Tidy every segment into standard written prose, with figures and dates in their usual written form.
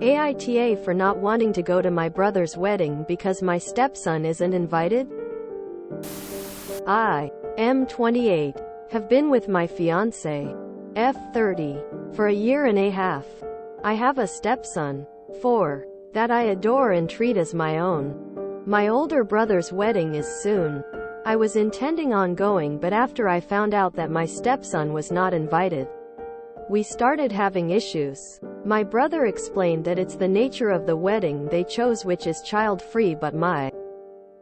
AITA for not wanting to go to my brother's wedding because my stepson isn't invited? I am 28. Have been with my fiancé, F30, for a year and a half. I have a stepson, 4, that I adore and treat as my own. My older brother's wedding is soon. I was intending on going, but after I found out that my stepson was not invited, we started having issues. My brother explained that it's the nature of the wedding they chose, which is child-free, but my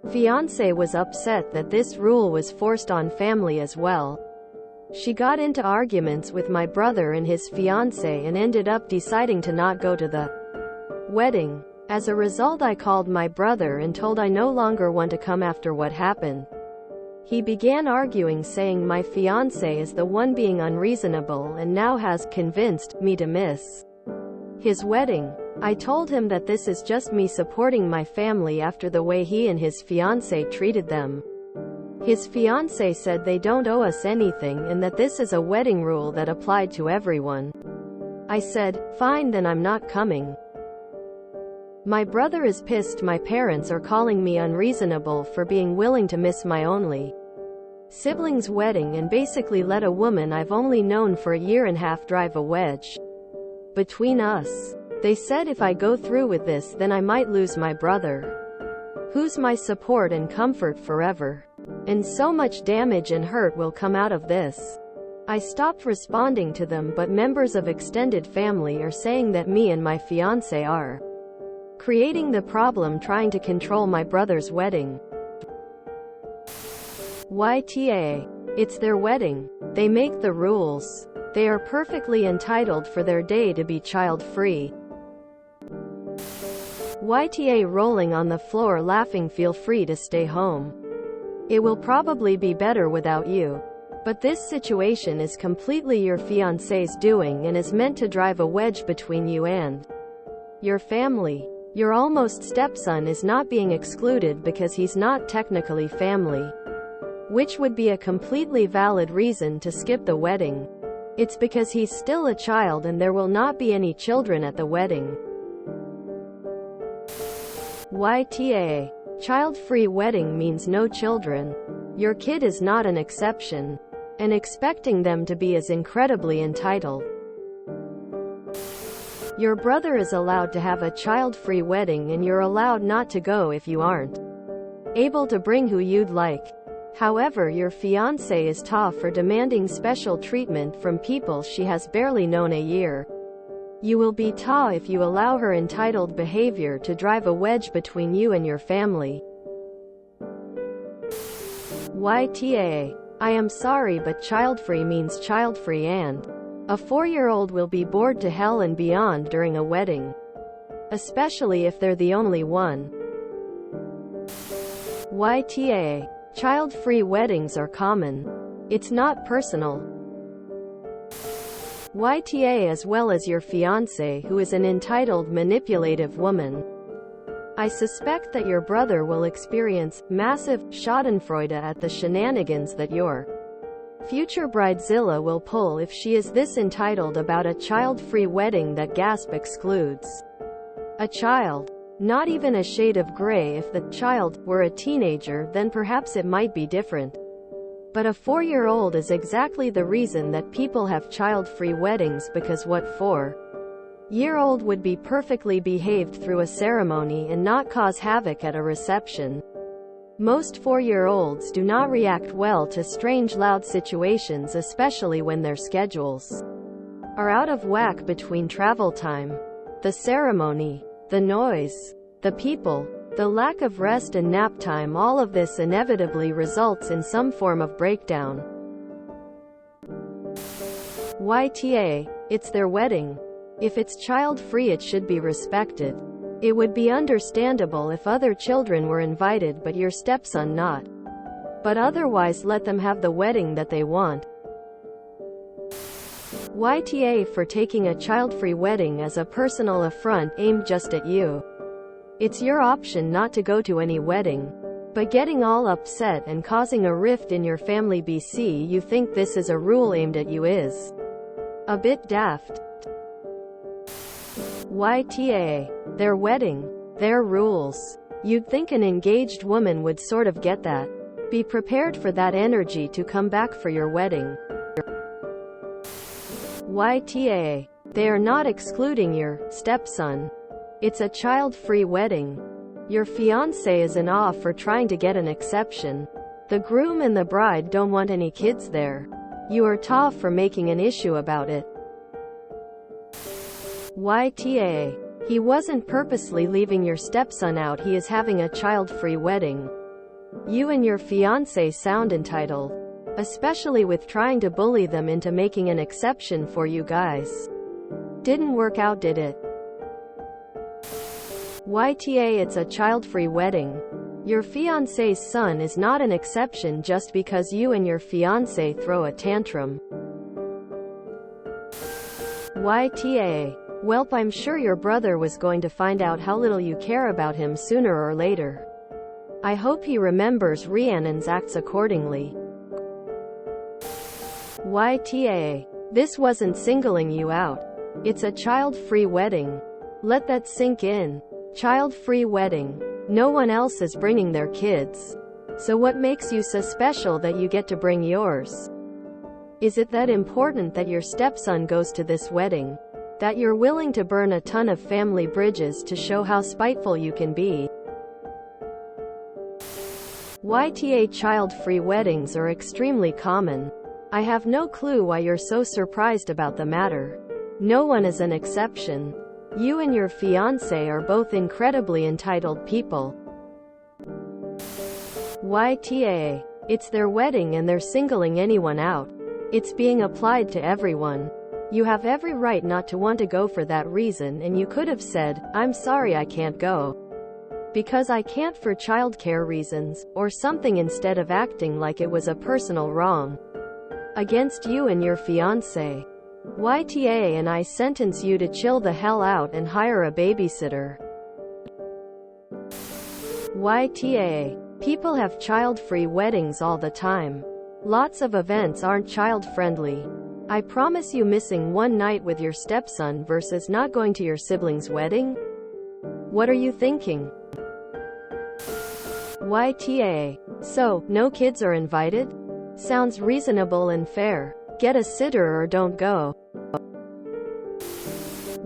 fiancé was upset that this rule was forced on family as well. She got into arguments with my brother and his fiancé and ended up deciding to not go to the wedding. As a result, I called my brother and told I no longer want to come after what happened. He began arguing, saying my fiancé is the one being unreasonable and now has convinced me to miss his wedding. I told him that this is just me supporting my family after the way he and his fiancé treated them. His fiancé said they don't owe us anything and that this is a wedding rule that applied to everyone. I said, fine, then I'm not coming. My brother is pissed my parents are calling me unreasonable for being willing to miss my only sibling's wedding and basically let a woman I've only known for a year and a half drive a wedge between us. They said if I go through with this, then I might lose my brother, who's my support and comfort forever. And so much damage and hurt will come out of this. I stopped responding to them, but members of extended family are saying that me and my fiancé are creating the problem, trying to control my brother's wedding. YTA. It's their wedding. They make the rules. They are perfectly entitled for their day to be child-free. YTA rolling on the floor laughing, feel free to stay home. It will probably be better without you. But this situation is completely your fiancé's doing and is meant to drive a wedge between you and your family. Your almost stepson is not being excluded because he's not technically family, which would be a completely valid reason to skip the wedding. It's because he's still a child and there will not be any children at the wedding. YTA. Child-free wedding means no children. Your kid is not an exception, and expecting them to be is incredibly entitled. Your brother is allowed to have a child-free wedding and you're allowed not to go if you aren't able to bring who you'd like. However, your fiancé is tough for demanding special treatment from people she has barely known a year. You will be tough if you allow her entitled behavior to drive a wedge between you and your family. YTA. I am sorry, but child-free means child-free, and a 4-year-old will be bored to hell and beyond during a wedding, especially if they're the only one. YTA. Child-free weddings are common. It's not personal. YTA, as well as your fiancé, who is an entitled, manipulative woman. I suspect that your brother will experience massive schadenfreude at the shenanigans that your future bridezilla will pull if she is this entitled about a child-free wedding that gasp excludes a child. Not even a shade of gray. If the child were a teenager, then perhaps it might be different. But a 4-year-old is exactly the reason that people have child-free weddings, because what 4-year-old would be perfectly behaved through a ceremony and not cause havoc at a reception? Most 4-year-olds do not react well to strange, loud situations, especially when their schedules are out of whack between travel time, the ceremony, the noise, the people, the lack of rest and nap time. All of this inevitably results in some form of breakdown. YTA. It's their wedding. If it's child-free, it should be respected. It would be understandable if other children were invited but your stepson not. But otherwise, let them have the wedding that they want. YTA for taking a child-free wedding as a personal affront aimed just at you. It's your option not to go to any wedding. But getting all upset and causing a rift in your family BC you think this is a rule aimed at you is a bit daft. YTA. Their wedding. Their rules. You'd think an engaged woman would sort of get that. Be prepared for that energy to come back for your wedding. YTA. They are not excluding your stepson. It's a child-free wedding. Your fiancé is in awe for trying to get an exception. The groom and the bride don't want any kids there. You are tough for making an issue about it. YTA. He wasn't purposely leaving your stepson out. He is having a child-free wedding. You and your fiancé sound entitled, especially with trying to bully them into making an exception for you guys. Didn't work out, did it? YTA. It's a child-free wedding. Your fiancé's son is not an exception just because you and your fiancé throw a tantrum. YTA. Welp, I'm sure your brother was going to find out how little you care about him sooner or later. I hope he remembers Rhiannon's acts accordingly. YTA. This wasn't singling you out. It's a child-free wedding. Let that sink in. Child-free wedding. No one else is bringing their kids. So what makes you so special that you get to bring yours? Is it that important that your stepson goes to this wedding? That you're willing to burn a ton of family bridges to show how spiteful you can be? YTA. Child-free weddings are extremely common. I have no clue why you're so surprised about the matter. No one is an exception. You and your fiancé are both incredibly entitled people. YTA. It's their wedding and they're singling anyone out. It's being applied to everyone. You have every right not to want to go for that reason, and you could have said, I'm sorry I can't go. Because I can't for childcare reasons, or something, instead of acting like it was a personal wrong against you and your fiancé. YTA. And I sentence you to chill the hell out and hire a babysitter. YTA. People have child-free weddings all the time. Lots of events aren't child-friendly. I promise you, missing one night with your stepson versus not going to your sibling's wedding? What are you thinking? YTA. So, no kids are invited? Sounds reasonable and fair. Get a sitter or don't go.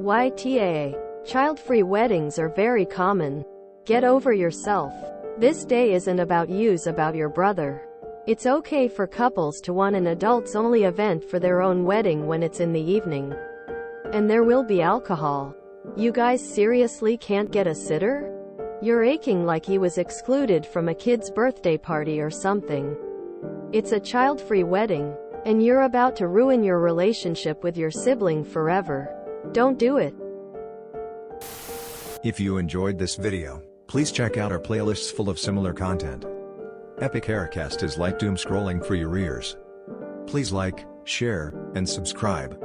YTA. Child-free weddings are very common. Get over yourself. This day isn't about you's about your brother. It's okay for couples to want an adults-only event for their own wedding when it's in the evening. And there will be alcohol. You guys seriously can't get a sitter? You're aching like he was excluded from a kid's birthday party or something. It's a child-free wedding, and you're about to ruin your relationship with your sibling forever. Don't do it. If you enjoyed this video, please check out our playlists full of similar content. Epic Haircast is like doom scrolling for your ears. Please like, share, and subscribe.